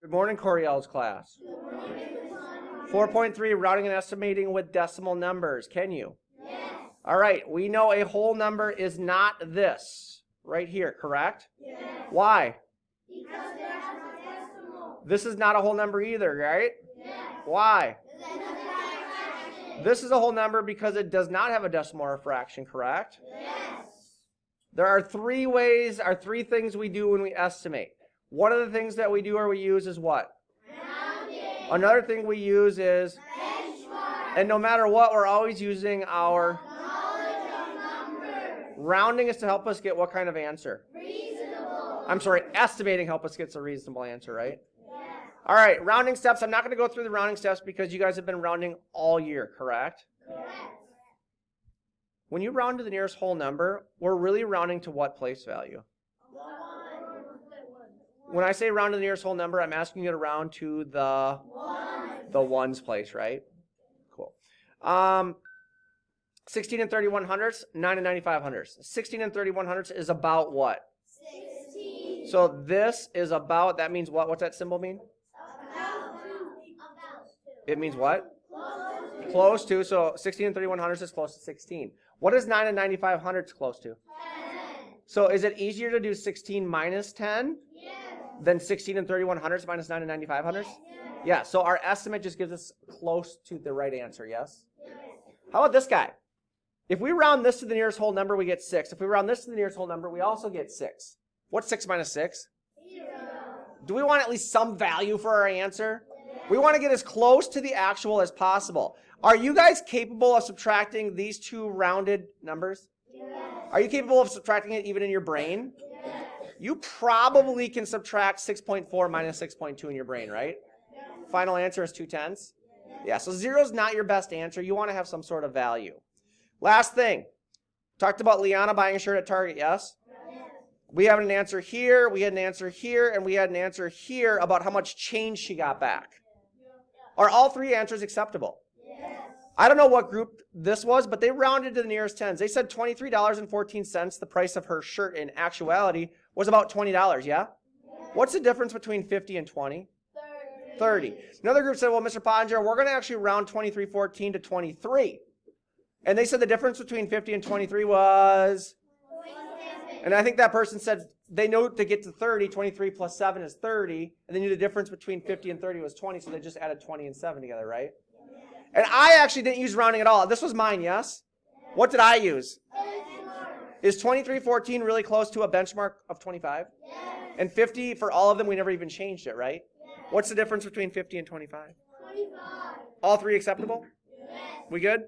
Good morning, Coryell's class. 4.3, rounding and estimating with decimal numbers. Can you? Yes. All right, we know a whole number is not this right here, correct? Yes. Why? Because there has a decimal. This is not a whole number either, right? Yes. Why? Because it doesn't have a fraction. This is a whole number because it does not have a decimal or a fraction, correct? Yes. There are three things we do when we estimate. One of the things that we do or we use is what? Rounding. Another thing we use is, Benchmark. and no matter what, we're always using our Knowledge of numbers. rounding is to help us get what kind of answer? Reasonable. I'm sorry, estimating help us get a reasonable answer, right? Yes. All right, rounding steps. I'm not going to go through the rounding steps because you guys have been rounding all year, correct? Correct. When you round to the nearest whole number, we're really rounding to what place value? When I say round to the nearest whole number, I'm asking you to round to the ones place, right? Cool. 16 and 31 hundredths, 9 and 95 hundredths. 16 and 31 hundredths is about what? 16. So this is about, that means what? What's that symbol mean? About. It means what? Close to. Close to. So 16 and 31 hundredths is close to 16. What is 9 and 95 hundredths close to? 10. So is it easier to do 16 minus 10 Yes. than 16 and 31 hundredths minus 9 and 95 hundredths? Yes. Yeah, so our estimate just gives us close to the right answer, yes? Yes. How about this guy? If we round this to the nearest whole number, we get 6. If we round this to the nearest whole number, we also get 6. What's 6 minus 6? 0. Do we want at least some value for our answer? Yes. We want to get as close to the actual as possible. Are you guys capable of subtracting these two rounded numbers? Yes. Are you capable of subtracting it even in your brain? Yes. You probably can subtract 6.4 minus 6.2 in your brain, right? Yes. Final answer is 2/10. Yeah, so 0 is not your best answer. You want to have some sort of value. Last thing. Talked about Liana buying a shirt at Target, yes? Yes. We have an answer here, we had an answer here, and we had an answer here about how much change she got back. Are all three answers acceptable? Yes. I don't know what group this was, but they rounded to the nearest tens. They said $23.14, the price of her shirt in actuality was about $20, yeah? What's the difference between 50 and 20? 30. Another group said, well, Mr. Pottinger, we're going to actually round 23.14 to 23. And they said the difference between 50 and 23 was, and I think that person said they know to get to 30, 23 plus 7 is 30, and they knew the difference between 50 and 30 was 20, so they just added 20 and 7 together, right? And I actually didn't use rounding at all. This was mine, yes? What did I use? Is 23.14 really close to a benchmark of 25? Yes. And 50, for all of them, we never even changed it, right? Yes. What's the difference between 50 and 25? 25. All three acceptable? Yes. We good?